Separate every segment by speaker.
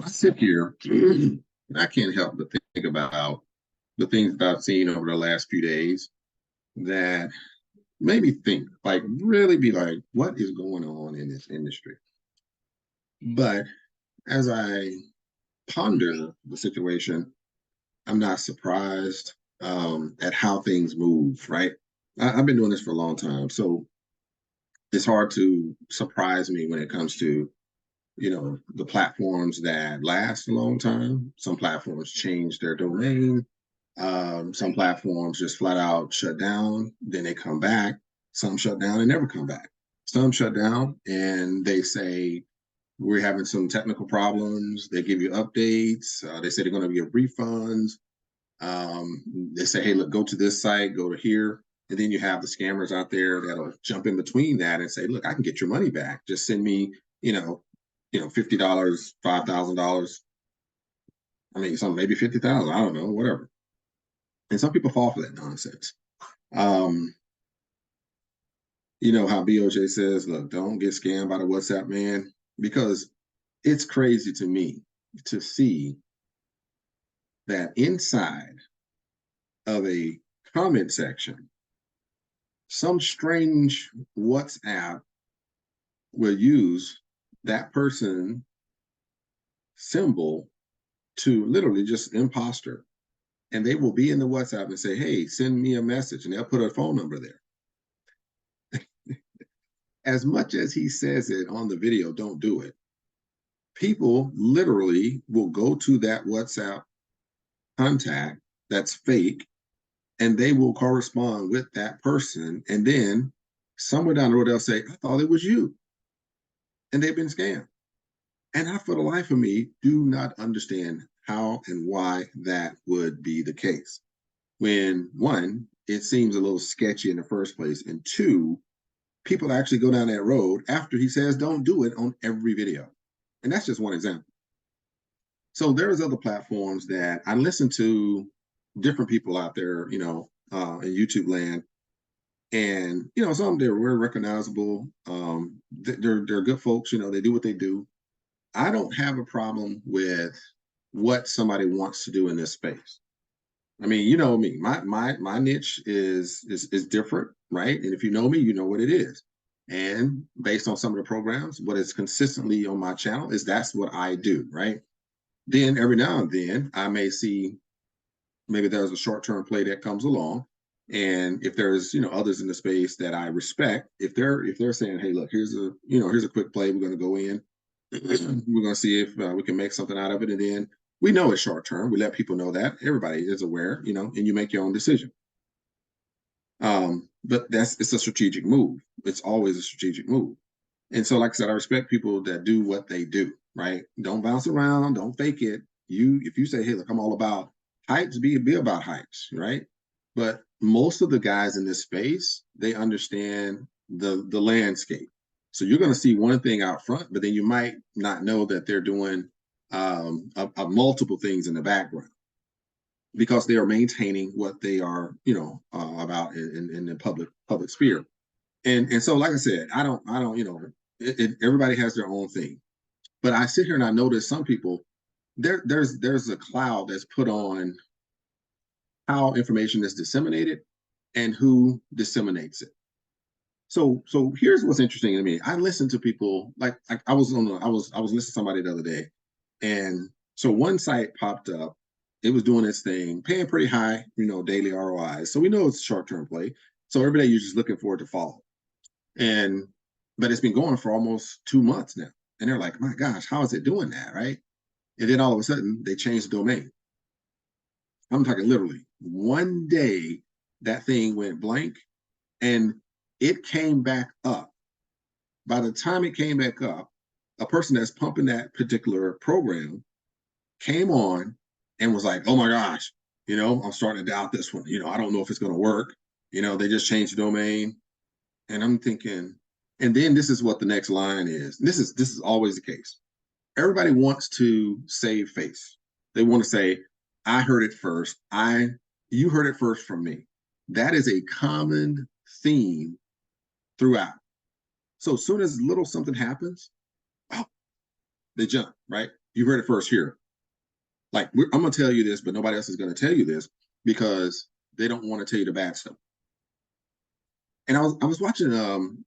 Speaker 1: I sit here and I can't help but think about the things that I've seen over the last few days that made me think, like, really be like, what is going on in this industry? But as I ponder the situation, I'm not surprised at how things move, right? I've been doing this for a long time. So it's hard to surprise me when it comes to the platforms that last a long time. Some platforms change their domain. Some platforms just flat out shut down, then they come back. Some shut down and never come back. Some shut down and they say we're having some technical problems. They give you updates. They say they're going to give refunds. They say, hey, look, go to this site, go to here. And then you have the scammers out there that'll jump in between that and say, look, I can get your money back. Just send me, $50, $5,000. I mean, some maybe 50,000. I don't know, whatever. And some people fall for that nonsense. Um, you know how BOJ says, look, don't get scammed by the WhatsApp man, because it's crazy to me to see that inside of a comment section, some strange WhatsApp will use that person symbol to literally just imposter. And they will be in the WhatsApp and say, hey, send me a message. And they'll put a phone number there. As much as he says it on the video, don't do it. People literally will go to that WhatsApp contact that's fake, and they will correspond with that person. And then somewhere down the road, they'll say, I thought it was you. And they've been scammed. And I, for the life of me, do not understand how and why that would be the case. When one, it seems a little sketchy in the first place, and two, people actually go down that road after he says don't do it on every video. And that's just one example. So there's other platforms that I listen to, different people out there, in YouTube land. And, some of them, they're very recognizable. They're good folks, they do what they do. I don't have a problem with what somebody wants to do in this space. I mean, you know me, my niche is different, right? And if you know me, you know what it is. And based on some of the programs, what is consistently on my channel is that's what I do, right? Then every now and then I may see maybe there's a short-term play that comes along. And if there's, others in the space that I respect, if they're saying, hey, look, here's a quick play, we're going to go in, we're going to see if we can make something out of it. And then we know it's short term. We let people know that. Everybody is aware, and you make your own decision. But it's a strategic move. It's always a strategic move. And so, like I said, I respect people that do what they do, right? Don't bounce around, don't fake it. If you say, hey, look, I'm all about hypes, be about hypes, right? But most of the guys in this space, they understand the landscape. So you're going to see one thing out front, but then you might not know that they're doing multiple things in the background, because they are maintaining what they are, about in the public sphere. And so, like I said, I don't, everybody has their own thing. But I sit here and I notice some people, there's a cloud that's put on how information is disseminated and who disseminates it. So here's what's interesting to me. I listen to people like I was listening to somebody the other day, and so one site popped up. It was doing its thing, paying pretty high, daily ROIs. So we know it's a short-term play. So everybody is just looking forward to follow. But it's been going for almost 2 months now. And they're like, my gosh, how is it doing that, right? And then all of a sudden, they changed the domain. I'm talking literally one day, that thing went blank and it came back up. By the time it came back up, a person that's pumping that particular program came on and was like, oh my gosh, I'm starting to doubt this one. I don't know if it's going to work. They just changed the domain. And I'm thinking, and then this is what the next line is. This is always the case. Everybody wants to save face. They want to say, I heard it first. You heard it first from me. That is a common theme throughout. So as soon as little something happens, oh, they jump, right? You heard it first here. Like, I'm going to tell you this, but nobody else is going to tell you this because they don't want to tell you the bad stuff. And I was watching,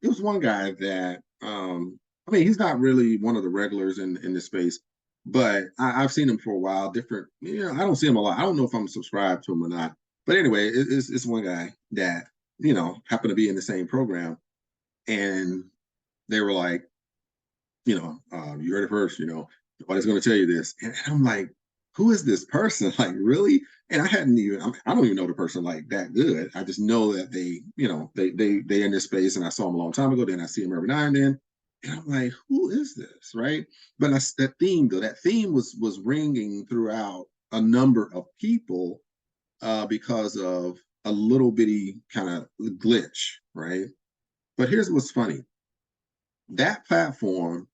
Speaker 1: it was one guy that, I mean, he's not really one of the regulars in this space, but I've seen him for a while. Different, I don't see him a lot. I don't know if I'm subscribed to him or not. But anyway, it's one guy that, happened to be in the same program. And they were like, you heard it first, nobody's going to tell you this. And I'm like, who is this person? Like, really? And I don't even know the person like that good. I just know that they in this space, and I saw them a long time ago. Then I see them every now and then. And I'm like, who is this? Right. But that theme, though, that theme was ringing throughout a number of people because of a little bitty kind of glitch. Right. But here's what's funny. That platform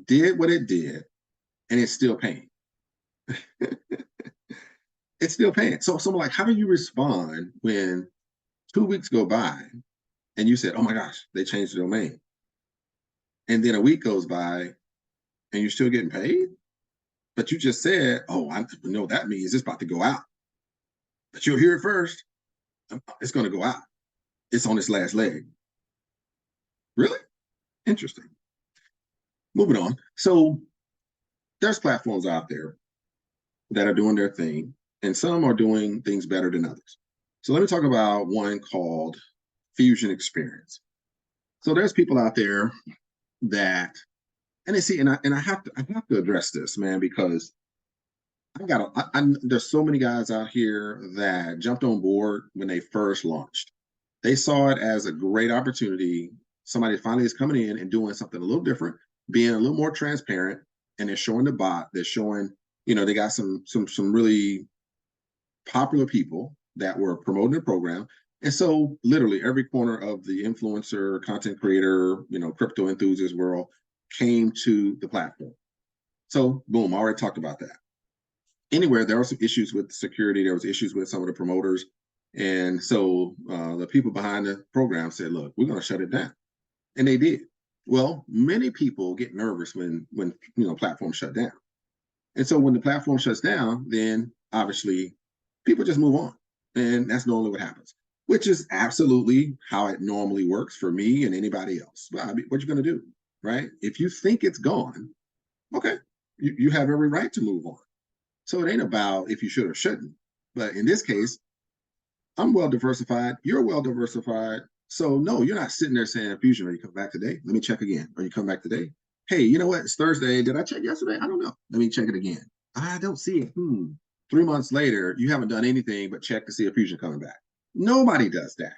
Speaker 1: did what it did, and it's still paying. It's still paying. So I'm like, how do you respond when 2 weeks go by and you said, oh my gosh, they changed the domain? And then a week goes by and you're still getting paid? But you just said, oh, I know that means it's about to go out. But you'll hear it first. It's going to go out. It's on its last leg. Really? Interesting. Moving on. So there's platforms out there that are doing their thing, and some are doing things better than others. So let me talk about one called Fusion Experience. So there's people out there that, and they see, and I have to address this, man, because there's so many guys out here that jumped on board when they first launched. They saw it as a great opportunity. Somebody finally is coming in and doing something a little different, being a little more transparent, and they're showing the bot. They're showing, they got some really popular people that were promoting the program. And so literally every corner of the influencer, content creator, crypto enthusiast world came to the platform. So boom, I already talked about that. Anywhere, there were some issues with security. There was issues with some of the promoters. And so the people behind the program said, look, we're going to shut it down. And they did. Well, many people get nervous when platforms shut down. And so when the platform shuts down, then obviously people just move on. And that's normally what happens, which is absolutely how it normally works for me and anybody else. Well, I mean, what you going to do, right? If you think it's gone, okay, you have every right to move on. So it ain't about if you should or shouldn't. But in this case, I'm well diversified. You're well diversified. So no, you're not sitting there saying, Fusion, are you come back today? Let me check again. Are you come back today? Hey, you know what? It's Thursday. Did I check yesterday? I don't know. Let me check it again. I don't see it. 3 months later, you haven't done anything but check to see if Fusion coming back. Nobody does that.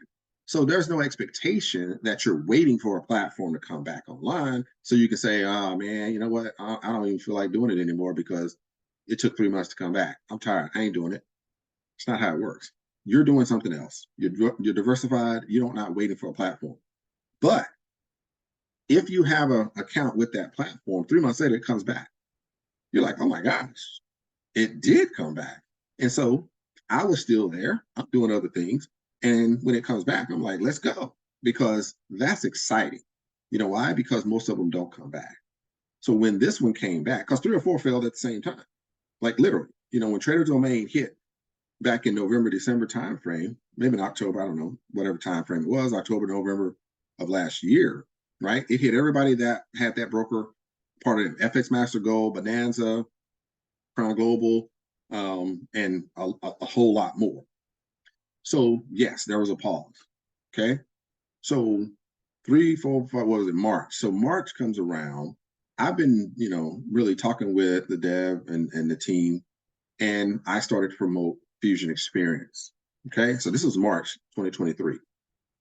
Speaker 1: So there's no expectation that you're waiting for a platform to come back online so you can say, oh man, you know what? I don't even feel like doing it anymore because it took 3 months to come back. I'm tired. I ain't doing it. It's not how it works. You're doing something else. You're diversified. You're not waiting for a platform. But if you have an account with that platform, 3 months later, it comes back. You're like, oh my gosh, it did come back. And so I was still there. I'm doing other things. And when it comes back, I'm like, let's go. Because that's exciting. You know why? Because most of them don't come back. So when this one came back, because 3 or 4 failed at the same time, like literally, when Trader Domain hit back in November, December timeframe, maybe in October, I don't know, whatever timeframe it was, October, November of last year, right? It hit everybody that had that broker, part of it, FX Master Gold, Bonanza, Crown Global, and a whole lot more. So yes, there was a pause. Okay. So 3, 4, 5, what was it? March. So March comes around. I've been, really talking with the dev and the team, and I started to promote Fusion Experience. Okay. So this was March 2023.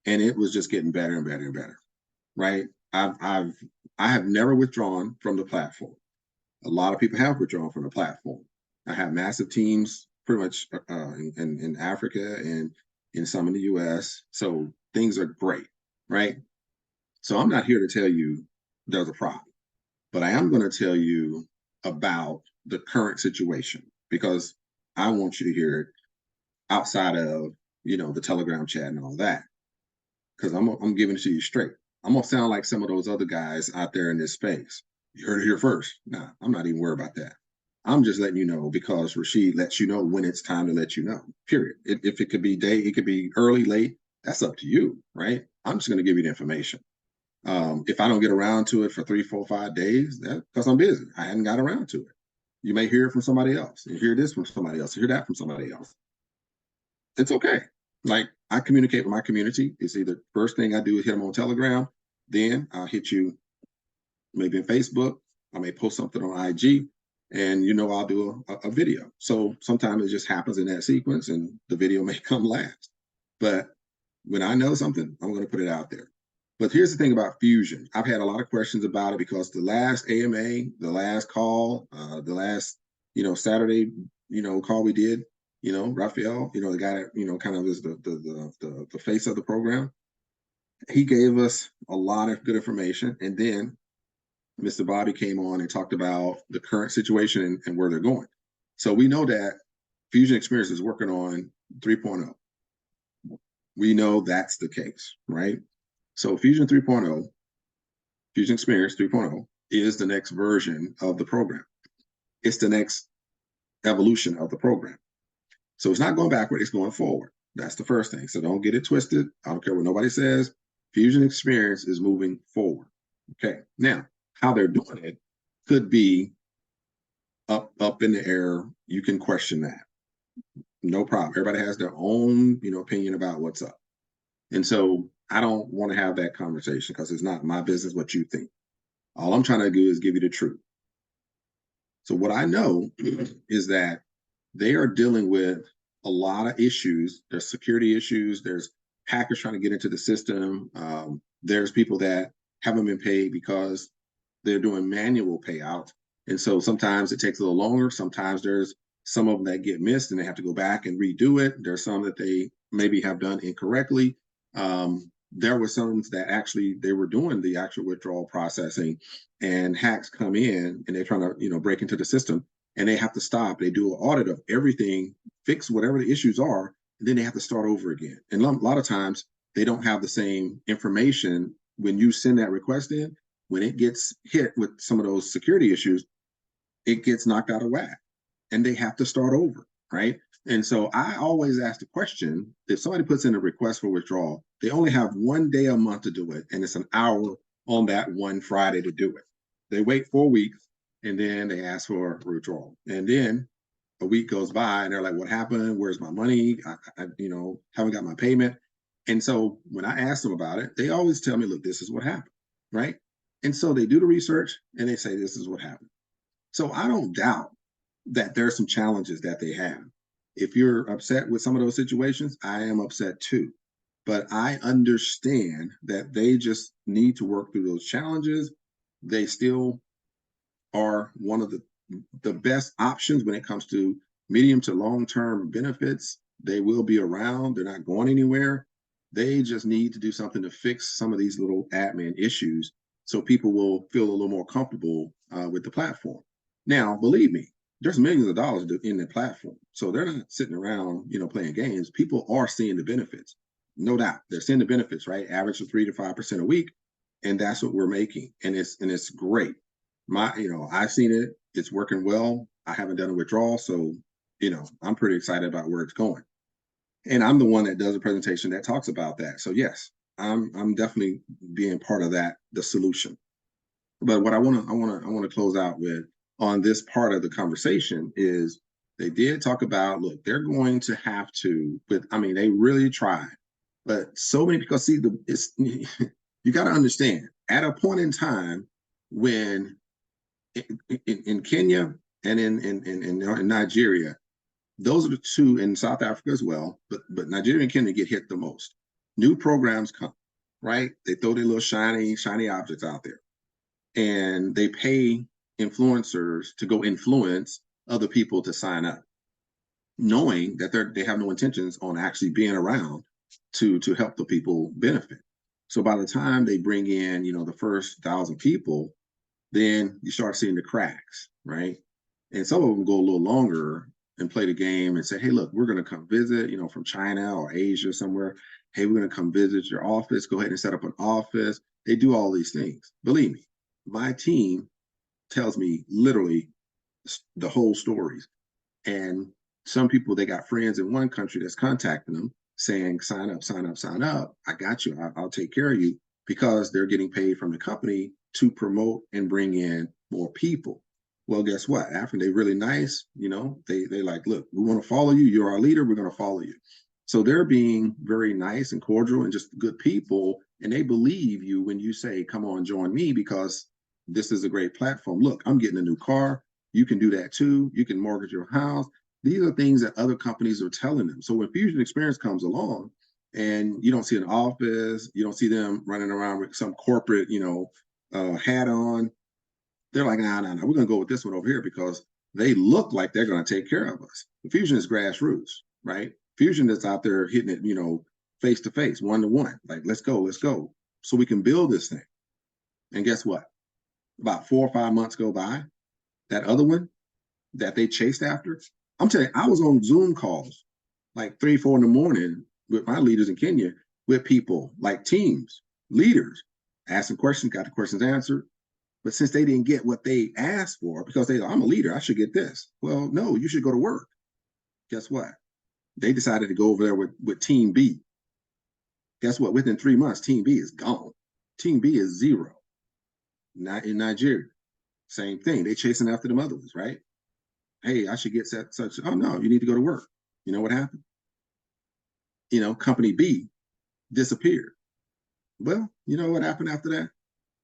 Speaker 1: And it was just getting better and better and better. Right. I have never withdrawn from the platform. A lot of people have withdrawn from the platform. I have massive teams pretty much in Africa and in some in the US. So things are great, right? So I'm not here to tell you there's a problem, but I am going to tell you about the current situation because I want you to hear it outside of, the Telegram chat and all that. Because I'm giving it to you straight. I'm going to sound like some of those other guys out there in this space. You heard it here first. Nah, I'm not even worried about that. I'm just letting you know because Rashid lets you know when it's time to let you know, period. If it could be day, it could be early, late, that's up to you, right? I'm just going to give you the information. If I don't get around to it for 3, 4, 5 days, that's because I'm busy. I hadn't got around to it. You may hear it from somebody else. You hear this from somebody else. You hear that from somebody else. It's okay. Like I communicate with my community. It's either first thing I do is hit them on Telegram, then I'll hit you maybe in Facebook. I may post something on IG, and I'll do a video. So sometimes it just happens in that sequence, and the video may come last. But when I know something, I'm going to put it out there. But here's the thing about Fusion. I've had a lot of questions about it because the last AMA, the last call, the last Saturday call we did, Raphael, the guy that kind of is the face of the program. He gave us a lot of good information, and then Mr. Bobby came on and talked about the current situation and where they're going. So we know that Fusion Experience is working on 3.0. We know that's the case, right? So Fusion 3.0, Fusion Experience 3.0 is the next version of the program. It's the next evolution of the program. So it's not going backward, it's going forward. That's the first thing. So don't get it twisted. I don't care what nobody says. Fusion Experience is moving forward. Okay. Now, how they're doing it could be up in the air. You can question that. No problem. Everybody has their own, opinion about what's up. And so I don't want to have that conversation because it's not my business what you think. All I'm trying to do is give you the truth. So what I know is that they are dealing with a lot of issues. There's security issues. There's hackers trying to get into the system. There's people that haven't been paid because they're doing manual payout. And so sometimes it takes a little longer. Sometimes there's some of them that get missed and they have to go back and redo it. There's some that they maybe have done incorrectly. There were some that actually they were doing the actual withdrawal processing, and hacks come in and they're trying to break into the system, and they have to stop. They do an audit of everything, fix whatever the issues are, and then they have to start over again. And a lot of times they don't have the same information when you send that request in. When it gets hit with some of those security issues, it gets knocked out of whack and they have to start over, right? And so I always ask the question, if somebody puts in a request for withdrawal, they only have 1 day a month to do it, and it's an hour on that one Friday to do it. They wait 4 weeks, and then they ask for withdrawal. And then a week goes by, and they're like, what happened? Where's my money? I haven't got my payment. And so when I ask them about it, they always tell me, look, this is what happened, right? And so they do the research, and they say, this is what happened. So I don't doubt that there are some challenges that they have. If you're upset with some of those situations, I am upset too. But I understand that they just need to work through those challenges. They still are one of the best options when it comes to medium to long-term benefits. They will be around. They're not going anywhere. They just need to do something to fix some of these little admin issues so people will feel a little more comfortable with the platform. Now, believe me, there's millions of dollars in the platform. So they're not sitting around, playing games. People are seeing the benefits. No doubt. They're seeing the benefits, right? Average of 3 to 5% a week. And that's what we're making. And it's great. I've seen it. It's working well. I haven't done a withdrawal. So, I'm pretty excited about where it's going. And I'm the one that does a presentation that talks about that. So yes, I'm definitely being part of that, the solution. But what I want to close out with on this part of the conversation is they did talk about, look, they're going to have to, they really tried, but so many people see you got to understand at a point in time when in Kenya and in Nigeria, those are the two, in South Africa as well, but Nigeria and Kenya get hit the most. New programs come, right? They throw their little shiny objects out there, and they pay influencers to go influence other people to sign up, knowing that they have no intentions on actually being around to help the people benefit. So by the time they bring in, the first 1,000 people, then you start seeing the cracks, right? And some of them go a little longer and play the game and say, hey, look, we're going to come visit, from China or Asia somewhere. Hey, we're going to come visit your office. Go ahead and set up an office. They do all these things. Believe me, my team tells me literally the whole stories. And some people, they got friends in one country that's contacting them saying, sign up, sign up, sign up. I got you. I'll take care of you, because they're getting paid from the company to promote and bring in more people. Well, guess what? After they're really nice, they like, look, we want to follow you. You're our leader. We're going to follow you. So they're being very nice and cordial and just good people. And they believe you when you say, come on, join me, because this is a great platform. Look, I'm getting a new car. You can do that too. You can mortgage your house. These are things that other companies are telling them. So when Fusion Experience comes along and you don't see an office, you don't see them running around with some corporate, hat on, they're like, nah, we're going to go with this one over here because they look like they're going to take care of us. Fusion is grassroots, right? Fusion is out there hitting it, face to face, one to one. Like, let's go, so we can build this thing. And guess what? About 4 or 5 months go by. That other one that they chased after, I'm telling you, I was on Zoom calls like 3, 4 in the morning with my leaders in Kenya, with people like teams, leaders, asking questions, got the questions answered. But since they didn't get what they asked for, because I'm a leader, I should get this. Well, no, you should go to work. Guess what? They decided to go over there with Team B. Guess what? Within 3 months, Team B is gone. Team B is zero. Not in Nigeria. Same thing. They chasing after them other ones, right? Hey, I should get such. Oh no, you need to go to work. You know what happened? Company B disappeared. Well, you know what happened after that?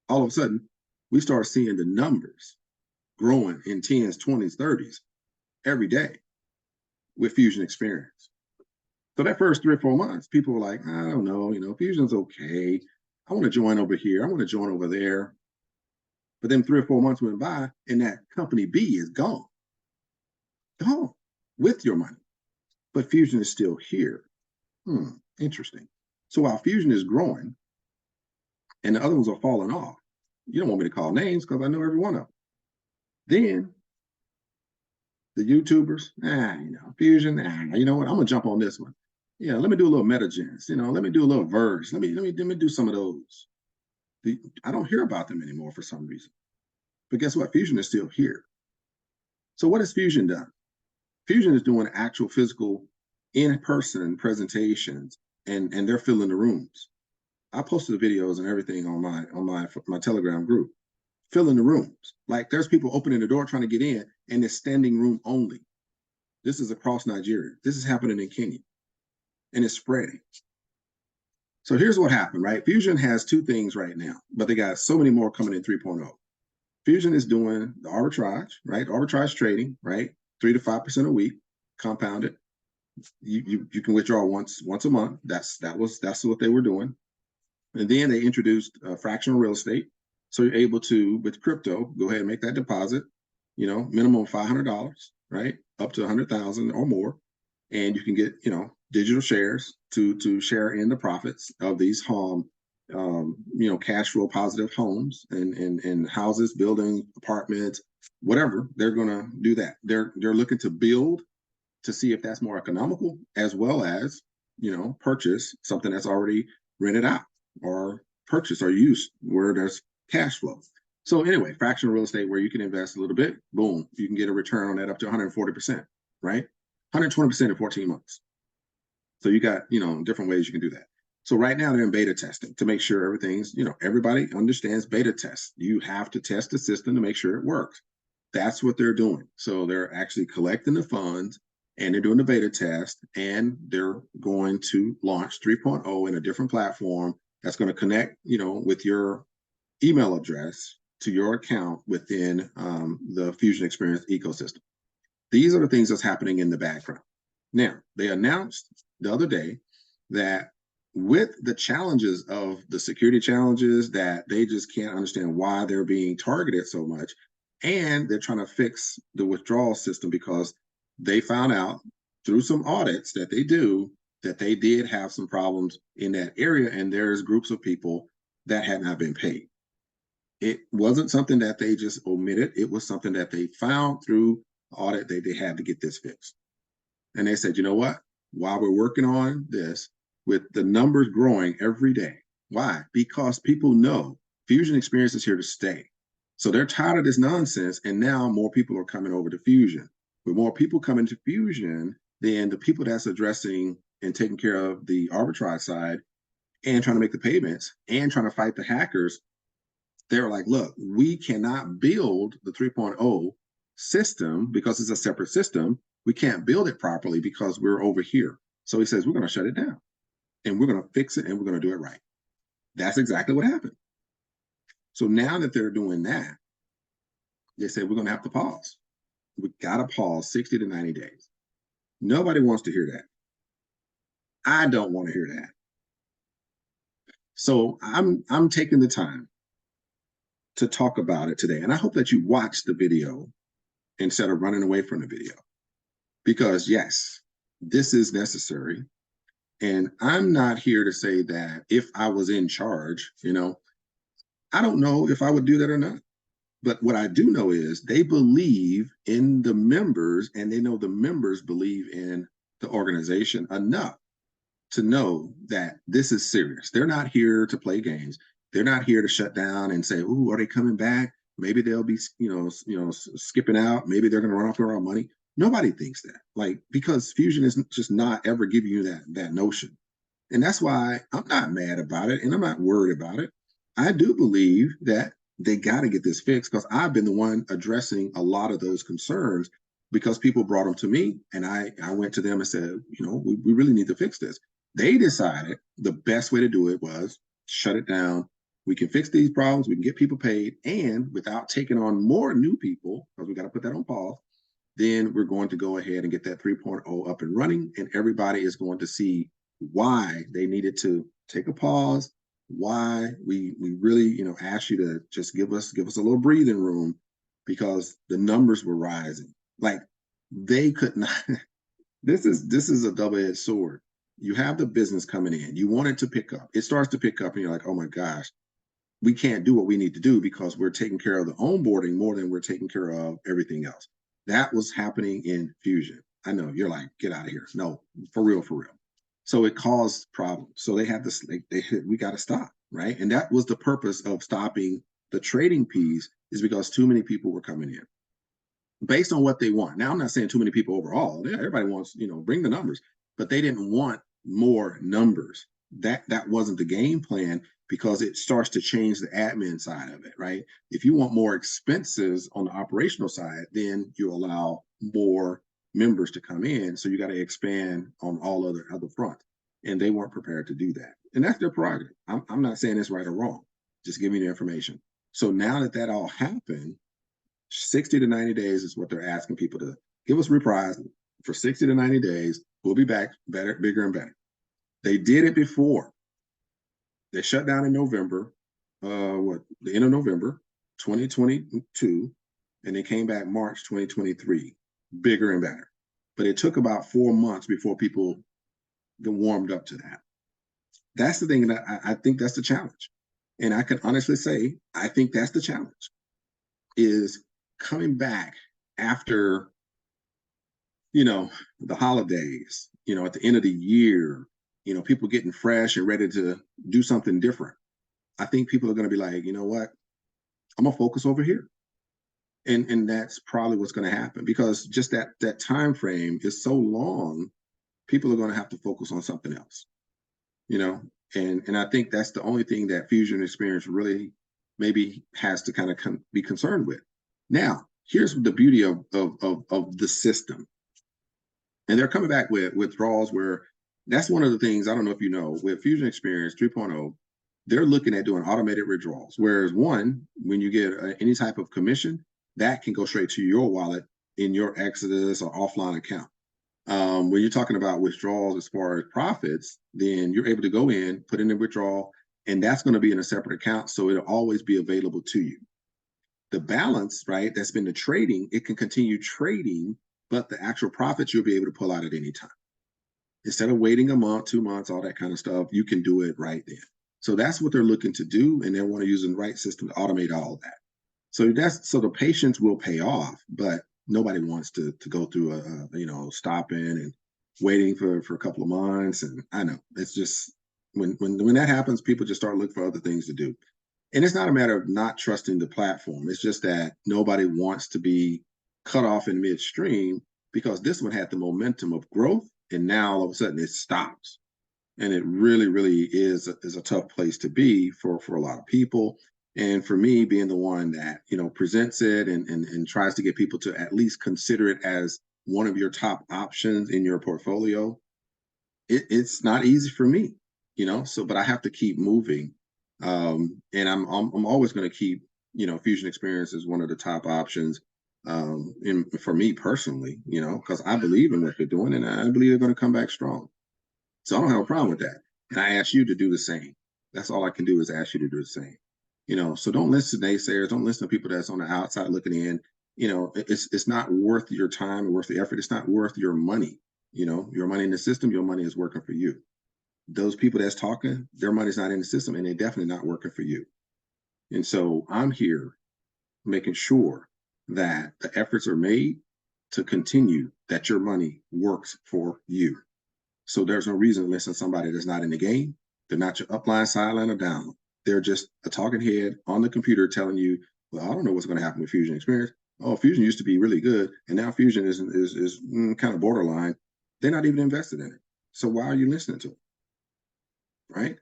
Speaker 1: All of a sudden, we start seeing the numbers growing in 10s, 20s, 30s every day with Fusion Experience. So that first 3 or 4 months, people were like, I don't know, Fusion's okay. I want to join over here. I want to join over there. But then 3 or 4 months went by and that company B is gone. Gone with your money. But Fusion is still here. Interesting. So while Fusion is growing and the other ones are falling off, you don't want me to call names because I know every one of them. Then the YouTubers, Fusion, you know what? I'm gonna jump on this one. Yeah, let me do a little MetaGens. Let me do a little Verge. Let me do some of those. I don't hear about them anymore for some reason. But guess what? Fusion is still here. So what has Fusion done? Fusion is doing actual physical in-person presentations, and they're filling the rooms. I posted the videos and everything on my Telegram group. Filling the rooms. Like there's people opening the door trying to get in, and it's standing room only. This is across Nigeria. This is happening in Kenya, and it's spreading. So here's what happened, right? Fusion has 2 things right now, but they got so many more coming in 3.0. Fusion is doing the arbitrage, right? Arbitrage trading, right? 3 to 5% a week, compounded. You can withdraw once a month. That's what they were doing. And then they introduced fractional real estate. So you're able to, with crypto, go ahead and make that deposit, minimum $500, right? Up to 100,000 or more. And you can get, digital shares to share in the profits of these cash flow positive homes and houses, buildings, apartments, whatever. They're going to do that. They're looking to build to see if that's more economical, as well as, purchase something that's already rented out or purchase or use where there's cash flow. So anyway, fractional real estate where you can invest a little bit, boom, you can get a return on that up to 140%, right? 120% in 14 months. So you got, different ways you can do that. So right now they're in beta testing to make sure everything's, everybody understands beta tests. You have to test the system to make sure it works. That's what they're doing. So they're actually collecting the funds and they're doing the beta test, and they're going to launch 3.0 in a different platform that's going to connect, with your email address to your account within the Fusion Experience ecosystem. These are the things that's happening in the background. Now, they announced the other day that with the challenges of the security challenges, that they just can't understand why they're being targeted so much, and they're trying to fix the withdrawal system because they found out through some audits that they do that they did have some problems in that area, and there's groups of people that had not been paid. It wasn't something that they just omitted. It was something that they found through audit that they had to get this fixed. And they said, you know what? While we're working on this, with the numbers growing every day. Why? Because people know Fusion Experience is here to stay. So they're tired of this nonsense, and now more people are coming over to Fusion. With more people coming to Fusion, then the people that's addressing and taking care of the arbitrage side and trying to make the payments and trying to fight the hackers, they're like, look, we cannot build the 3.0 system because it's a separate system. We can't build it properly because we're over here. So he says, we're going to shut it down and we're going to fix it and we're going to do it right. That's exactly what happened. So now that they're doing that, they said, we're going to have to pause. We got to pause 60 to 90 days. Nobody wants to hear that. I don't want to hear that. So I'm taking the time to talk about it today. And I hope that you watch the video instead of running away from the video. Because yes, this is necessary. And I'm not here to say that if I was in charge, I don't know if I would do that or not. But what I do know is they believe in the members, and they know the members believe in the organization enough to know that this is serious. They're not here to play games. They're not here to shut down and say, "Ooh, are they coming back? Maybe they'll be, skipping out. Maybe they're going to run off their own money." Nobody thinks that, because Fusion is just not ever giving you that notion, and that's why I'm not mad about it, and I'm not worried about it. I do believe that they got to get this fixed because I've been the one addressing a lot of those concerns because people brought them to me, and I went to them and said, we really need to fix this. They decided the best way to do it was shut it down. We can fix these problems. We can get people paid. And without taking on more new people, because we got to put that on pause, then we're going to go ahead and get that 3.0 up and running. And everybody is going to see why they needed to take a pause, why we really, asked you to just give us a little breathing room because the numbers were rising. Like they could not. This is a double-edged sword. You have the business coming in. You want it to pick up. It starts to pick up, and you're like, oh my gosh, we can't do what we need to do because we're taking care of the onboarding more than we're taking care of everything else. That was happening in Fusion. I know you're like, get out of here. No, for real. So it caused problems. So they had this, we got to stop, right? And that was the purpose of stopping the trading piece, is because too many people were coming in based on what they want. Now, I'm not saying too many people overall. Yeah, everybody wants, bring the numbers, but they didn't want more numbers. That wasn't the game plan, because it starts to change the admin side of it, right? If you want more expenses on the operational side, then you allow more members to come in. So you got to expand on all other fronts. And they weren't prepared to do that. And that's their prerogative. I'm not saying it's right or wrong. Just give me the information. So now that all happened, 60 to 90 days is what they're asking people to give us reprise for 60 to 90 days. We'll be back better, bigger, and better. They did it before. They shut down in November, the end of November, 2022, and they came back March 2023, bigger and better. But it took about 4 months before people got warmed up to that. That's the thing that I think that's the challenge. And I can honestly say, I think that's the challenge, is coming back after, the holidays, at the end of the year, people getting fresh and ready to do something different. I think people are going to be like, you know what, I'm gonna focus over here. And that's probably what's going to happen, because just that time frame is so long, people are going to have to focus on something else, and I think that's the only thing that Fusion Experience really maybe has to kind of be concerned with. Now, here's the beauty of the system. And they're coming back with withdrawals where that's one of the things, I don't know if you know, with Fusion Experience 3.0, they're looking at doing automated withdrawals. Whereas when you get any type of commission, that can go straight to your wallet in your Exodus or offline account. When you're talking about withdrawals as far as profits, then you're able to go in, put in a withdrawal, and that's going to be in a separate account. So it'll always be available to you. The balance, right, that's been the trading, it can continue trading, but the actual profits you'll be able to pull out at any time. Instead of waiting a month, 2 months, all that kind of stuff, you can do it right then. So that's what they're looking to do, and they want to use the right system to automate all of that. So the patience will pay off, but nobody wants to go through stopping and waiting for a couple of months. And I know it's just when that happens, people just start looking for other things to do. And it's not a matter of not trusting the platform. It's just that nobody wants to be cut off in midstream because this one had the momentum of growth, and now all of a sudden it stops. And it really, really is a tough place to be for a lot of people. And for me, being the one that presents it and tries to get people to at least consider it as one of your top options in your portfolio, it's not easy for me, So, but I have to keep moving, and I'm always going to keep Fusion Experience as one of the top options, for me personally, because I believe in what they're doing, and I believe they're going to come back strong. So I don't have a problem with that. And I ask you to do the same. That's all I can do is ask you to do the same. So don't listen to naysayers. Don't listen to people that's on the outside looking in. It's not worth your time or worth the effort. It's not worth your money. Your money in the system, your money is working for you. Those people that's talking, their money's not in the system, and they're definitely not working for you. And so I'm here making sure that the efforts are made to continue that your money works for you. So there's no reason to listen to somebody that's not in the game. They're not your upline, sideline, or down. They're just a talking head on the computer telling you, well, I don't know what's going to happen with Fusion Experience. Oh, Fusion used to be really good, and now Fusion is kind of borderline. They're not even invested in it. So why are you listening to them? Right?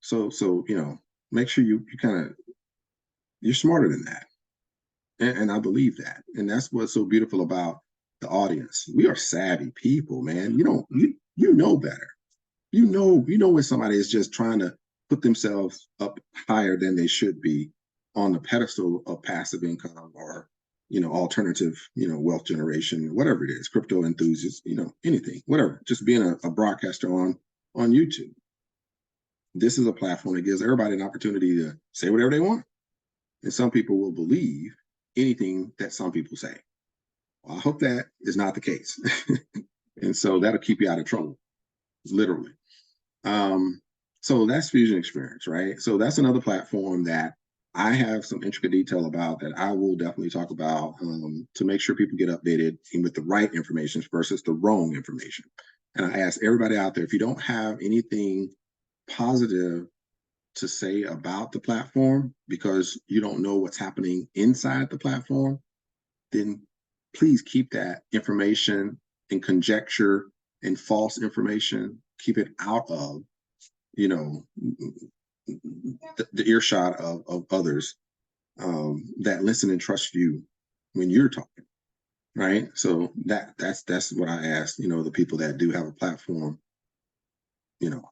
Speaker 1: So make sure you you're smarter than that. And I believe that. And that's what's so beautiful about the audience. We are savvy people, man. You know better. You know when somebody is just trying to put themselves up higher than they should be on the pedestal of passive income or alternative wealth generation, whatever it is, crypto enthusiasts, anything, whatever, just being a broadcaster on YouTube. This is a platform that gives everybody an opportunity to say whatever they want, and some people will believe anything that some people say. Well, I hope that is not the case. And so that'll keep you out of trouble, literally. So that's Fusion Experience, right? So that's another platform that I have some intricate detail about that I will definitely talk about, to make sure people get updated with the right information versus the wrong information. And I ask everybody out there, if you don't have anything positive to say about the platform because you don't know what's happening inside the platform, then please keep that information and conjecture and false information, keep it out of the earshot of others that listen and trust you when you're talking, right? So that's what I ask, the people that do have a platform,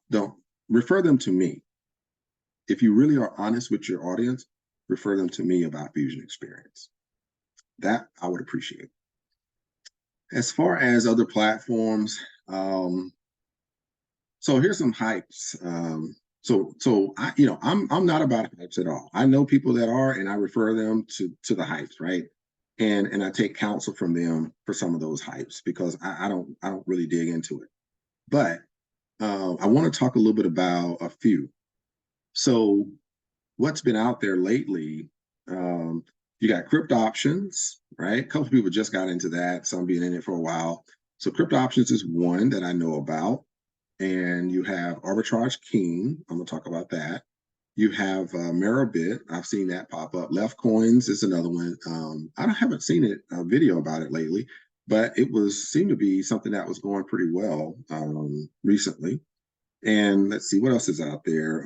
Speaker 1: don't refer them to me. If you really are honest with your audience, refer them to me about Fusion Experience. That I would appreciate. As far as other platforms, so here's some hypes. So I, I'm not about hypes at all. I know people that are, and I refer them to the hypes, right? And I take counsel from them for some of those hypes because I don't really dig into it. But I want to talk a little bit about a few. So what's been out there lately? You got crypto options, right? A couple of people just got into that. Some being in it for a while. So crypto options is one that I know about. And you have Arbitrage King. I'm gonna talk about that. You have Meribit. I've seen that pop up. Left Coins is another one. I haven't seen a video about it lately, but it seemed to be something that was going pretty well recently. And let's see what else is out there.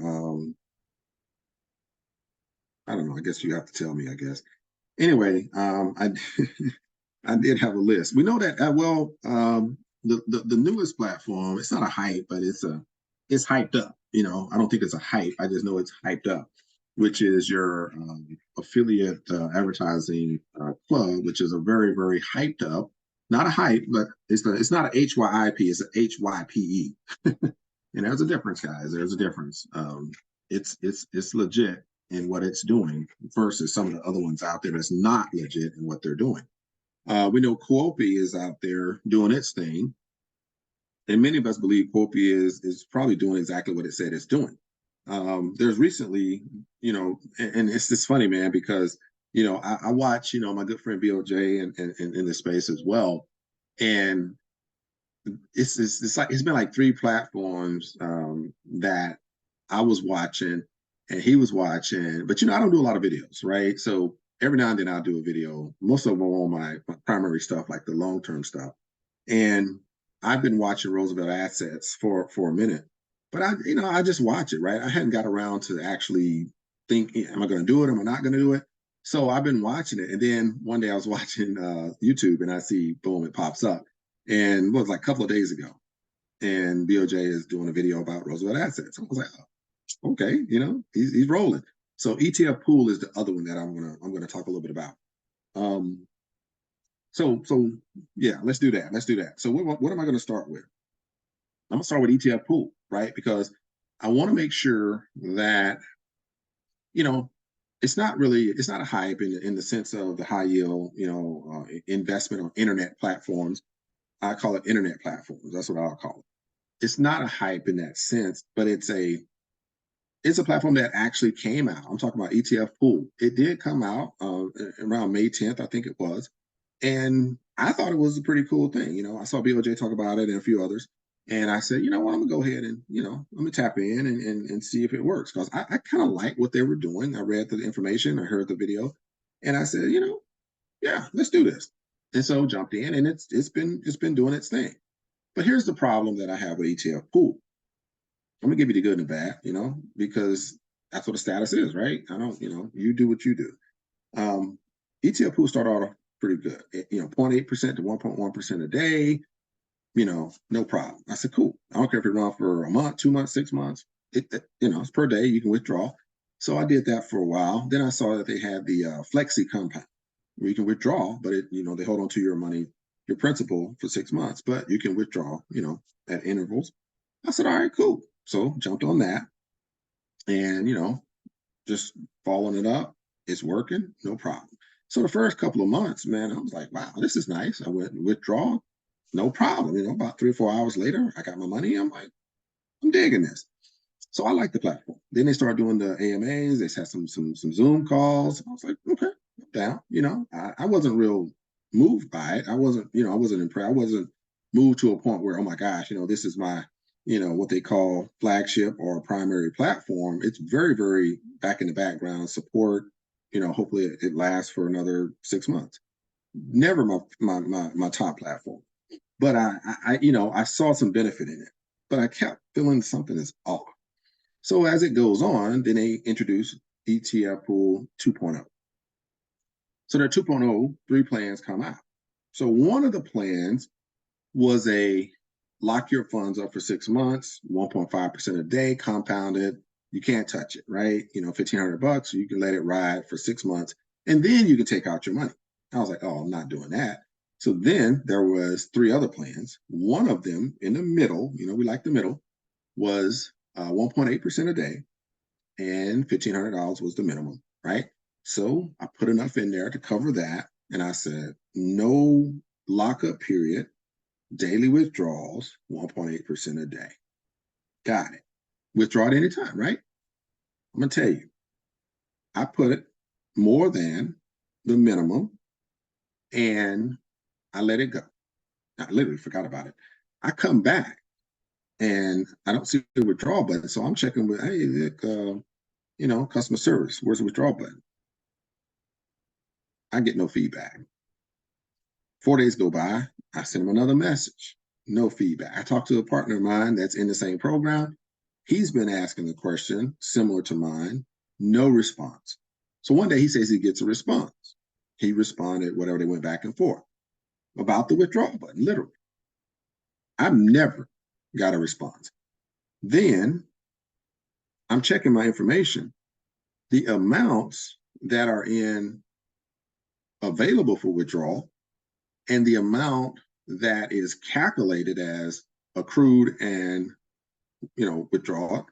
Speaker 1: I don't know. I guess you have to tell me, I guess. Anyway, I I did have a list. We know that the newest platform, it's not a hype, but it's hyped up. I don't think it's a hype. I just know it's hyped up, which is your affiliate advertising club, which is a very, very hyped up, not a hype, but it's not a HYIP, it's a HYPE. And there's a difference, guys. There's a difference. It's legit in what it's doing versus some of the other ones out there that's not legit in what they're doing. We know Quopi is out there doing its thing, and many of us believe Quopi is probably doing exactly what it said it's doing. There's recently, and it's just funny, man, because I watch my good friend BOJ and in this space as well, and it's like it's been like three platforms that I was watching, and he was watching, but I don't do a lot of videos, right? So every now and then I'll do a video. Most of them are on my primary stuff, like the long-term stuff. And I've been watching Roosevelt Assets for a minute, but I just watch it, right? I hadn't got around to actually think, am I going to do it? Am I not going to do it? So I've been watching it. And then one day I was watching YouTube and I see, boom, it pops up. And it was like a couple of days ago. And BOJ is doing a video about Roosevelt Assets. I was like, oh, okay, he's rolling. So ETF pool is the other one that I'm gonna talk a little bit about. So yeah, let's do that. Let's do that. So what am I going to start with? I'm gonna start with ETF pool, right? Because I want to make sure that it's not a hype in the sense of the high yield, investment on internet platforms. I call it internet platforms. That's what I'll call it. It's not a hype in that sense, but it's a platform that actually came out. I'm talking about ETF pool. It did come out around May 10th, I think it was. And I thought it was a pretty cool thing. I saw BOJ talk about it and a few others. And I said, you know what, I'm gonna go ahead and, I'm gonna tap in and see if it works. Because I kind of like what they were doing. I read the information, I heard the video, and I said, yeah, let's do this. And so jumped in, and it's been doing its thing. But here's the problem that I have with ETF pool. I'm gonna give you the good and the bad, because that's what the status is, right? I don't, you do what you do. ETF pool started off pretty good. 0.8% to 1.1% a day, no problem. I said, cool. I don't care if it runs for a month, 2 months, 6 months. It's per day. You can withdraw. So I did that for a while. Then I saw that they had the Flexi compound where you can withdraw, but they hold on to your money, your principal for 6 months, but you can withdraw, at intervals. I said, all right, cool. So jumped on that and, just following it up. It's working, no problem. So the first couple of months, man, I was like, wow, this is nice. I went and withdraw, no problem. About 3 or 4 hours later, I got my money. I'm like, I'm digging this. So I like the platform. Then they started doing the AMAs. They had some Zoom calls. I was like, okay, I'm down. I wasn't real moved by it. I wasn't impressed. I wasn't moved to a point where, oh my gosh, this is my, what they call flagship or primary platform. It's very, very back in the background support. Hopefully it lasts for another 6 months. Never my top platform. But I saw some benefit in it, but I kept feeling something is off. So as it goes on, then they introduce ETF Pool 2.0. So their 2.0, 3 plans come out. So one of the plans was a lock your funds up for 6 months, 1.5% a day, compounded. You can't touch it, right? $1,500, you can let it ride for 6 months, and then you can take out your money. I was like, oh, I'm not doing that. So then there was 3 other plans. One of them in the middle, we like the middle, was 1.8% a day, and $1,500 was the minimum, right? So I put enough in there to cover that, and I said, no lockup period, daily withdrawals, 1.8% a day. Got it. Withdraw at any time, right? I'm going to tell you, I put it more than the minimum, and I let it go. I literally forgot about it. I come back and I don't see the withdrawal button. So I'm checking with, hey, look, customer service, where's the withdrawal button? I get no feedback. 4 days go by, I send him another message, no feedback. I talked to a partner of mine that's in the same program. He's been asking the question similar to mine, no response. So one day he says he gets a response. He responded, whatever, they went back and forth about the withdrawal button, literally. I've never got a response. Then I'm checking my information. The amounts that are available for withdrawal and the amount that is calculated as accrued and withdrawal,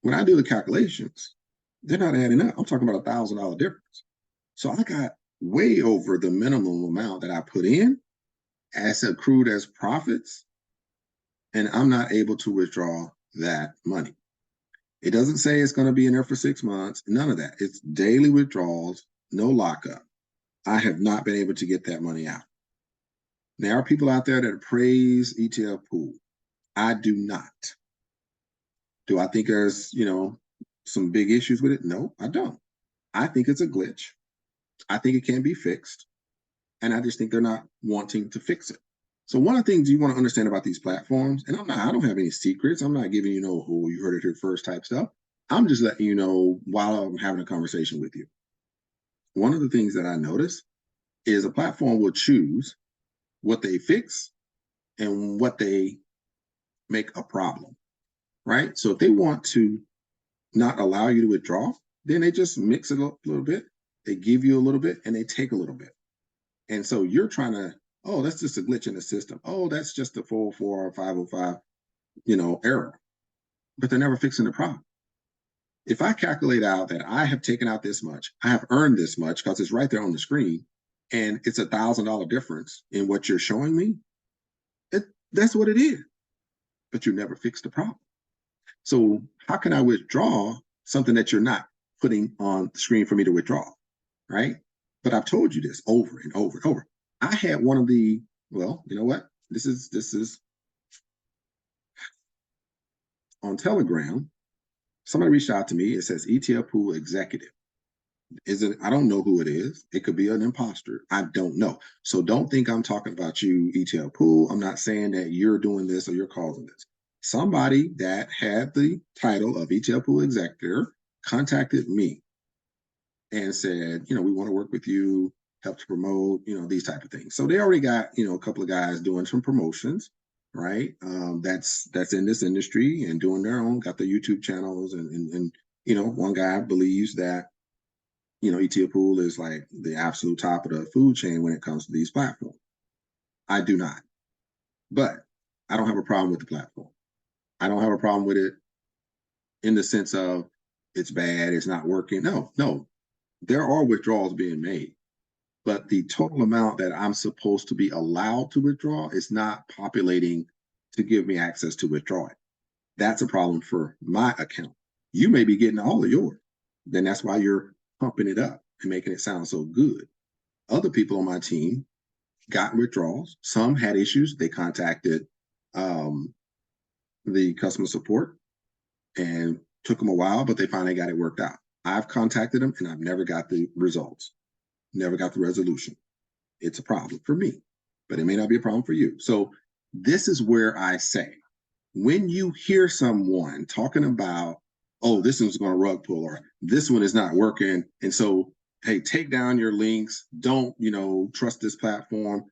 Speaker 1: when I do the calculations, they're not adding up. I'm talking about $1,000 difference. So I got way over the minimum amount that I put in as accrued as profits, and I'm not able to withdraw that money. It doesn't say it's going to be in there for 6 months. None of that. It's daily withdrawals, no lockup. I have not been able to get that money out. There are people out there that praise ETF pool. I do not. Do I think there's, some big issues with it? No, I don't. I think it's a glitch. I think it can be fixed. And I just think they're not wanting to fix it. So one of the things you want to understand about these platforms, and I don't have any secrets. I'm not giving you no who you heard it here first type stuff. I'm just letting you know while I'm having a conversation with you. One of the things that I notice is a platform will choose what they fix and what they make a problem, right? So if they want to not allow you to withdraw, then they just mix it up a little bit. They give you a little bit and they take a little bit. And so you're trying to, oh, that's just a glitch in the system. Oh, that's just a 404 or 505, error. But they're never fixing the problem. If I calculate out that I have taken out this much, I have earned this much because it's right there on the screen, and it's $1,000 difference in what you're showing me, that's what it is. But you never fix the problem. So how can I withdraw something that you're not putting on the screen for me to withdraw, right? But I've told you this over and over and over. I had one of the, well, you know what? This is on Telegram. Somebody reached out to me. It says ETL Pool Executive. I don't know who it is. It could be an imposter. I don't know. So don't think I'm talking about you, ETL Pool. I'm not saying that you're doing this or you're causing this. Somebody that had the title of ETL Pool Executive contacted me and said, we want to work with you, help to promote, these type of things. So they already got, a couple of guys doing some promotions, right? That's in this industry and doing their own, got their YouTube channels, and one guy believes that, ETL Pool is like the absolute top of the food chain when it comes to these platforms. I do not, but I don't have a problem with the platform. I don't have a problem with it in the sense of it's bad, it's not working. No, there are withdrawals being made, but the total amount that I'm supposed to be allowed to withdraw is not populating to give me access to withdraw it. That's a problem for my account. You may be getting all of yours. Then that's why you're pumping it up and making it sound so good. Other people on my team got withdrawals. Some had issues. They contacted the customer support and took them a while, but they finally got it worked out. I've contacted them and I've never got the results, never got the resolution. It's a problem for me, but it may not be a problem for you. So this is where I say, when you hear someone talking about, oh, this one's going to rug pull, or this one is not working, and so, hey, take down your links, don't, trust this platform.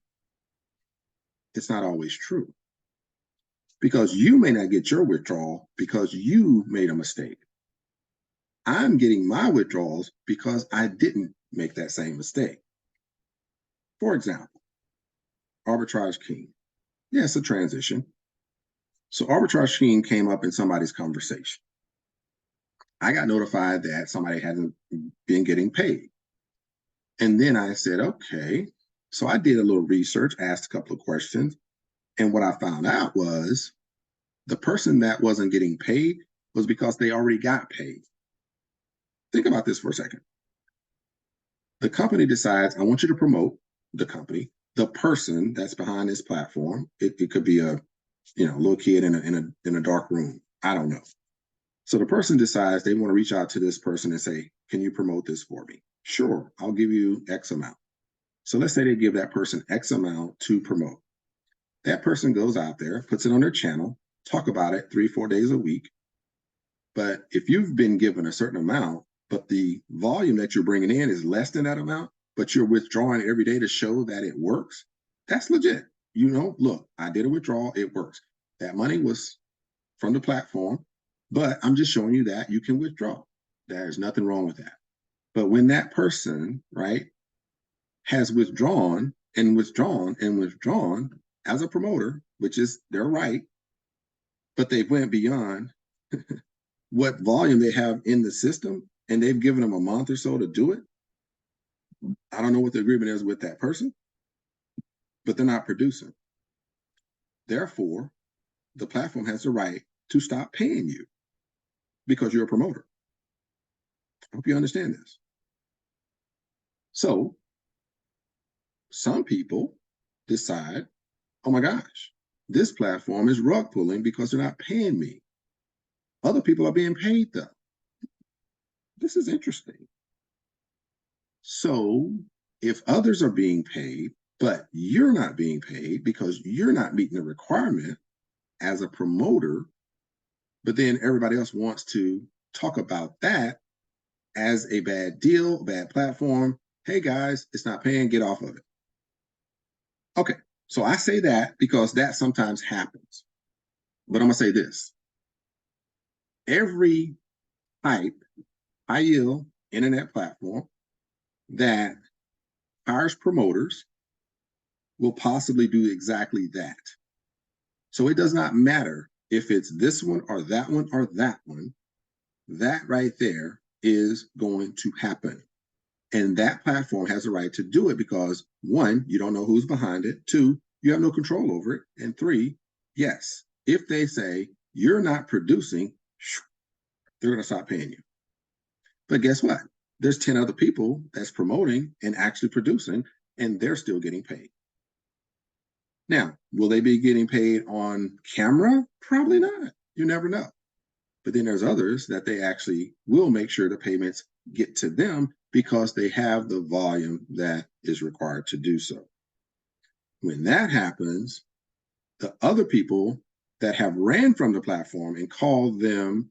Speaker 1: It's not always true. Because you may not get your withdrawal because you made a mistake. I'm getting my withdrawals because I didn't make that same mistake. For example, Arbitrage King. Yeah, it's a transition. So Arbitrage King came up in somebody's conversation. I got notified that somebody hadn't been getting paid. And then I said, okay. So I did a little research, asked a couple of questions. And what I found out was the person that wasn't getting paid was because they already got paid. Think about this for a second. The company decides, I want you to promote the company, the person that's behind this platform. It could be a little kid in a dark room. I don't know. So the person decides they want to reach out to this person and say, can you promote this for me? Sure, I'll give you X amount. So let's say they give that person X amount to promote. That person goes out there, puts it on their channel, talk about it 3-4 days a week. But if you've been given a certain amount, but the volume that you're bringing in is less than that amount, but you're withdrawing every day to show that it works, that's legit. Look, I did a withdrawal, it works. That money was from the platform, but I'm just showing you that you can withdraw. There's nothing wrong with that. But when that person, right, has withdrawn and withdrawn and withdrawn as a promoter, which is their right, but they went beyond what volume they have in the system, and they've given them a month or so to do it. I don't know what the agreement is with that person, but they're not producing. Therefore, the platform has the right to stop paying you because you're a promoter. I hope you understand this. So some people decide, oh my gosh, this platform is rug pulling because they're not paying me. Other people are being paid though. this is interesting. So if others are being paid, but you're not being paid because you're not meeting the requirement as a promoter, but then everybody else wants to talk about that as a bad deal, a bad platform. Hey guys, it's not paying, get off of it. Okay, so I say that because that sometimes happens. But I'm gonna say this. Every HYIP, high yield internet platform that hires promoters will possibly do exactly that. So it does not matter if it's this one or that one or that one. That right there is going to happen. And that platform has a right to do it because one, you don't know who's behind it. Two, you have no control over it. And three, yes, if they say you're not producing, they're going to stop paying you. But guess what? There's 10 other people that's promoting and actually producing, and they're still getting paid. Now, will they be getting paid on camera? Probably not. You never know. But then there's others that they actually will make sure the payments get to them because they have the volume that is required to do so. When that happens, the other people that have ran from the platform and called them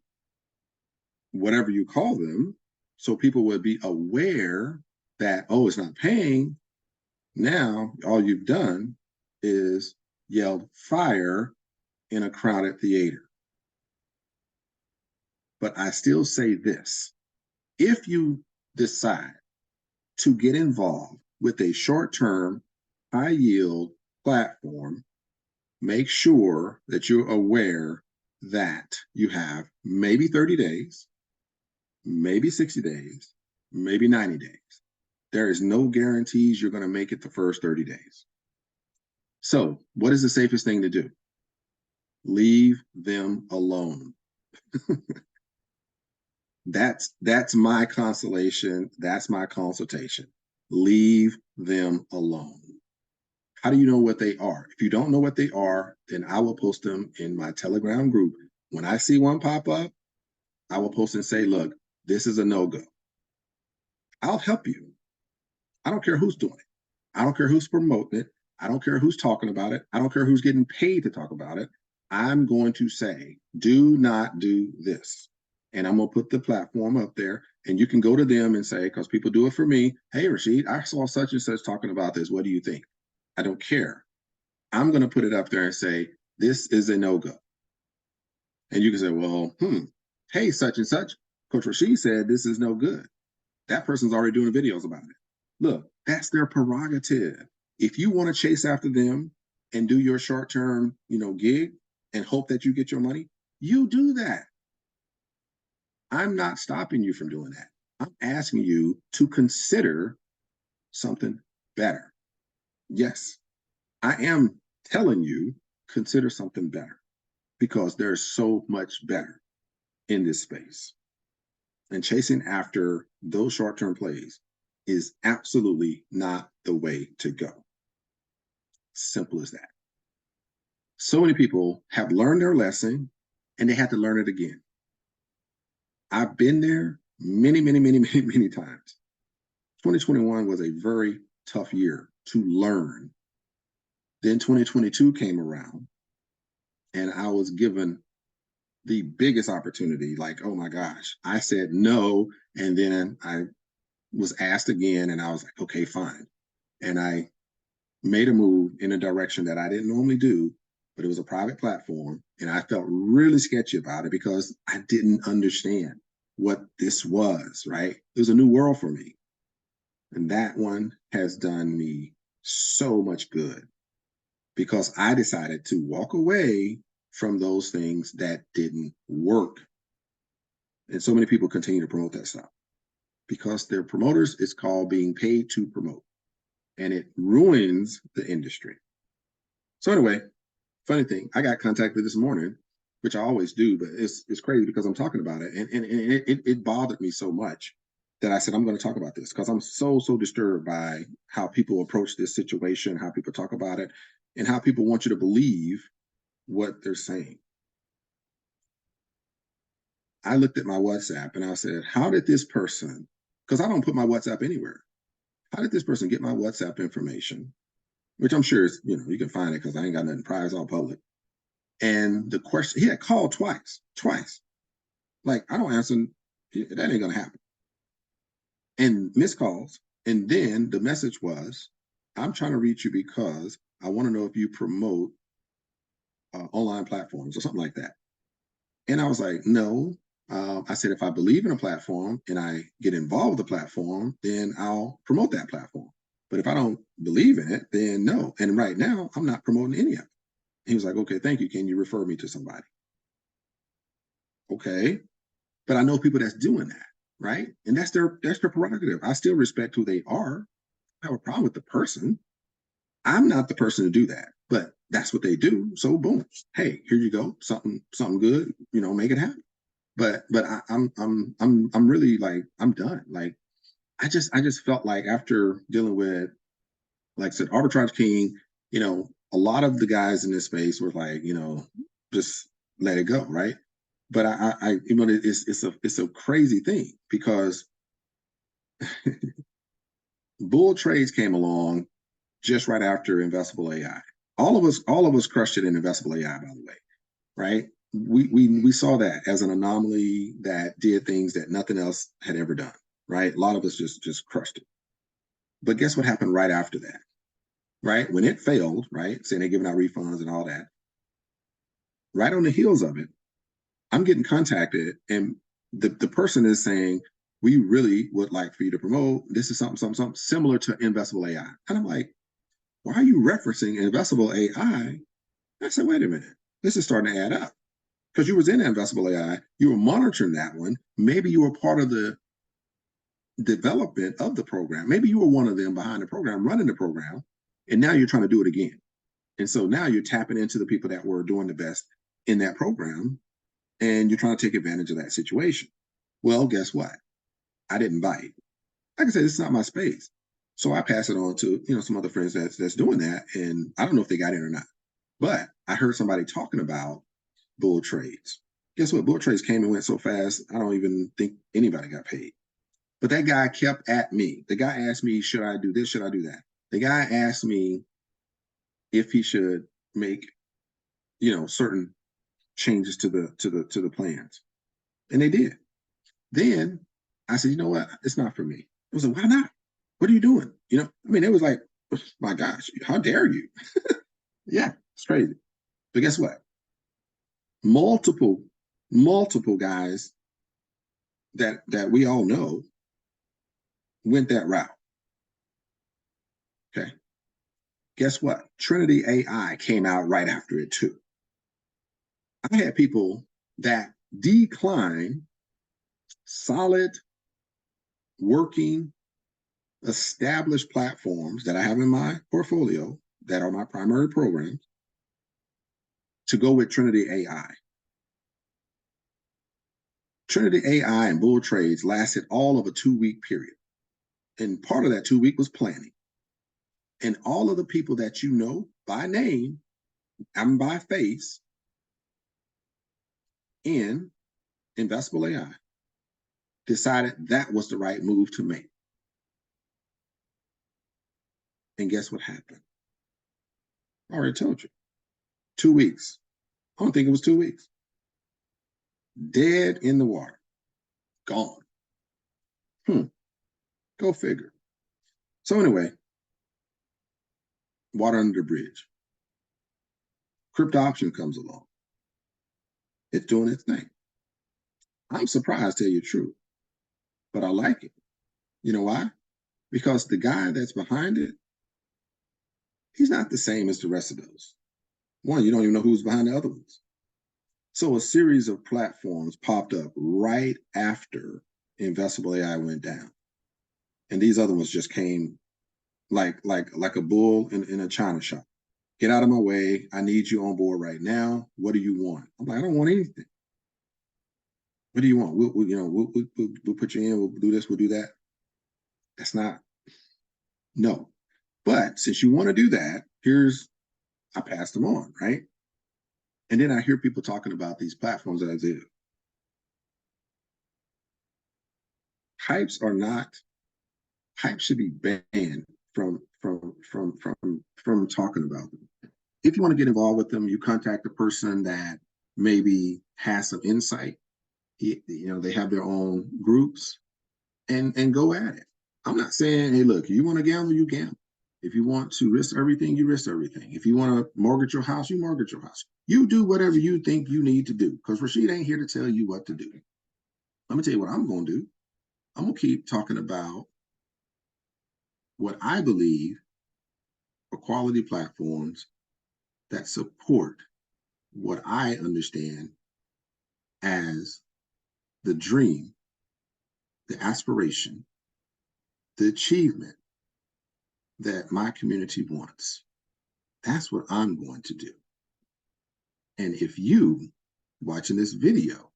Speaker 1: whatever you call them, so people would be aware that, oh, it's not paying. Now, all you've done is yelled fire in a crowded theater. But I still say this. If you decide to get involved with a short-term, high-yield platform, make sure that you're aware that you have maybe 30 days, maybe 60 days, maybe 90 days. There is no guarantees you're going to make it the first 30 days. So what is the safest thing to do? Leave them alone. That's my consolation. That's my consultation. Leave them alone. How do you know what they are? If you don't know what they are, then I will post them in my Telegram group. When I see one pop up, I will post and say, look, this is a no-go. I'll help you. I don't care who's doing it. I don't care who's promoting it. I don't care who's talking about it. I don't care who's getting paid to talk about it. I'm going to say, do not do this. And I'm going to put the platform up there and you can go to them and say, because people do it for me. Hey, Rashid, I saw such and such talking about this. What do you think? I don't care. I'm going to put it up there and say, this is a no-go. And you can say, well, hey, such and such, Coach Rashid said this is no good. That person's already doing videos about it. Look, that's their prerogative. If you want to chase after them and do your short-term, gig and hope that you get your money, you do that. I'm not stopping you from doing that. I'm asking you to consider something better. Yes, I am telling you, consider something better because there's so much better in this space. And chasing after those short-term plays is absolutely not the way to go. Simple as that. So many people have learned their lesson and they had to learn it again. I've been there many, many, many, many, many times. 2021 was a very tough year to learn. Then 2022 came around and I was given the biggest opportunity. Like, oh my gosh, I said no. And then I was asked again and I was like, okay, fine. And I made a move in a direction that I didn't normally do, but it was a private platform. And I felt really sketchy about it because I didn't understand what this was, right? It was a new world for me. And that one has done me so much good because I decided to walk away from those things that didn't work. And so many people continue to promote that stuff because they're promoters. It's called being paid to promote, and it ruins the industry. So anyway, funny thing, I got contacted this morning, which I always do, but it's crazy because I'm talking about it, and it bothered me so much that I said I'm going to talk about this because I'm so disturbed by how people approach this situation, how people talk about it, and how people want you to believe what they're saying. I looked at my WhatsApp and I said, how did this person, because I don't put my WhatsApp anywhere, how did this person get my WhatsApp information, which I'm sure is, you can find it because I ain't got nothing private, it's all public. And the question, he had called twice. Like, I don't answer, that ain't gonna happen. And missed calls. And then the message was, I'm trying to reach you because I want to know if you promote online platforms or something like that. And I was like, no. I said, if I believe in a platform and I get involved with the platform, then I'll promote that platform. But if I don't believe in it, then no. And right now, I'm not promoting any of it. He was like, okay, thank you. Can you refer me to somebody? Okay. But I know people that's doing that, right? And that's their prerogative. I still respect who they are. I have a problem with the person. I'm not the person to do that, but that's what they do. So boom, hey, here you go, something good, make it happen. But I'm really like, I'm done. Like, I just felt like after dealing with, like I said, Arbitrage King, a lot of the guys in this space were like, just let it go, right? But it's a crazy thing because bull trades came along just right after investable AI. All of us crushed it in investable AI, by the way, right? We saw that as an anomaly that did things that nothing else had ever done, right? A lot of us just crushed it. But guess what happened right after that, right? When it failed, right? Saying they're giving out refunds and all that. Right on the heels of it, I'm getting contacted, and the person is saying, we really would like for you to promote. This is something similar to investable AI. And I'm like, why are you referencing investable AI? I said, wait a minute, this is starting to add up. Because you was in investable AI, you were monitoring that one. Maybe you were part of the development of the program. Maybe you were one of them behind the program, running the program, and now you're trying to do it again. And so now you're tapping into the people that were doing the best in that program, and you're trying to take advantage of that situation. Well, guess what? I didn't bite. Like I said, this is not my space. So I pass it on to some other friends that's doing that, and I don't know if they got in or not. But I heard somebody talking about bull trades. Guess what? Bull trades came and went so fast, I don't even think anybody got paid. But that guy kept at me. The guy asked me, should I do this? Should I do that? The guy asked me if he should make, certain changes to the plans. And they did. Then I said, you know what? It's not for me. I was like, why not? What are you doing? It was like, my gosh, how dare you? Yeah, it's crazy. But guess what? Multiple guys that we all know went that route. Okay. Guess what? Trinity AI came out right after it too. I had people that decline solid, working, established platforms that I have in my portfolio that are my primary programs to go with Trinity AI. Trinity AI and bull trades lasted all of a 2-week period. And part of that 2-week was planning. And all of the people that you know by name and by face in investable AI decided that was the right move to make. And guess what happened? I already told you. 2 weeks. I don't think it was 2 weeks. Dead in the water. Gone. Go figure. So anyway, water under the bridge. Crypto option comes along. It's doing its thing. I'm surprised, to tell you the truth, but I like it. You know why? Because the guy that's behind it, he's not the same as the rest of those. One, you don't even know who's behind the other ones. So a series of platforms popped up right after investable AI went down. And these other ones just came like a bull in a china shop. Get out of my way. I need you on board right now. What do you want? I'm like, I don't want anything. What do you want? We'll put you in. We'll do this. We'll do that. That's not, no. But since you want to do that, I passed them on, right? And then I hear people talking about these platforms that I do. hypes are not, hype should be banned from talking about them. If you want to get involved with them, you contact a person that maybe has some insight. They have their own groups, and go at it. I'm not saying, hey, look, you want to gamble, you gamble. If you want to risk everything, you risk everything. If you want to mortgage your house, you mortgage your house. You do whatever you think you need to do, because Rashid ain't here to tell you what to do. Let me tell you what I'm going to do. I'm going to keep talking about what I believe are quality platforms that support what I understand as the dream, the aspiration, the achievement that my community wants. That's what I'm going to do. And if you watching this video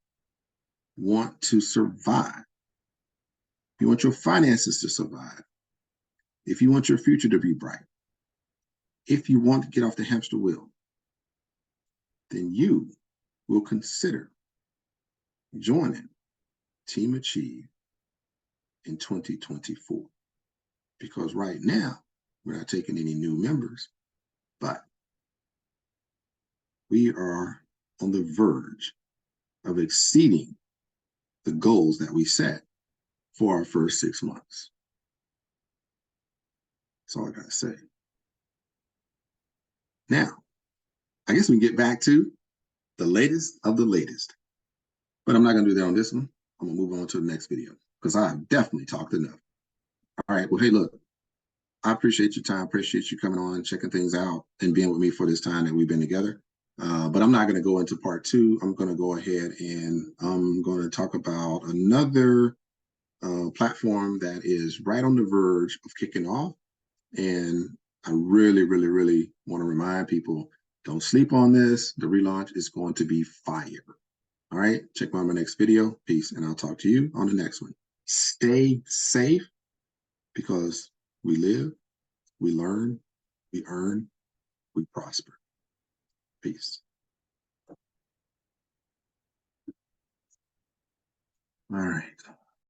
Speaker 1: want to survive, you want your finances to survive, if you want your future to be bright, if you want to get off the hamster wheel, then you will consider joining Team Achieve in 2024. Because right now, we're not taking any new members, but we are on the verge of exceeding the goals that we set for our first 6 months. That's all I got to say. Now, I guess we can get back to the latest of the latest. But I'm not going to do that on this one. I'm going to move on to the next video because I've definitely talked enough. All right. Well, hey, look, I appreciate your time. Appreciate you coming on, checking things out, and being with me for this time that we've been together. But I'm not going to go into part 2. I'm going to go ahead and I'm going to talk about another platform that is right on the verge of kicking off. And I really, really, really want to remind people, don't sleep on this. The relaunch is going to be fire. All right, check out my next video. Peace, and I'll talk to you on the next one. Stay safe, because we live, we learn, we earn, we prosper. Peace. All right.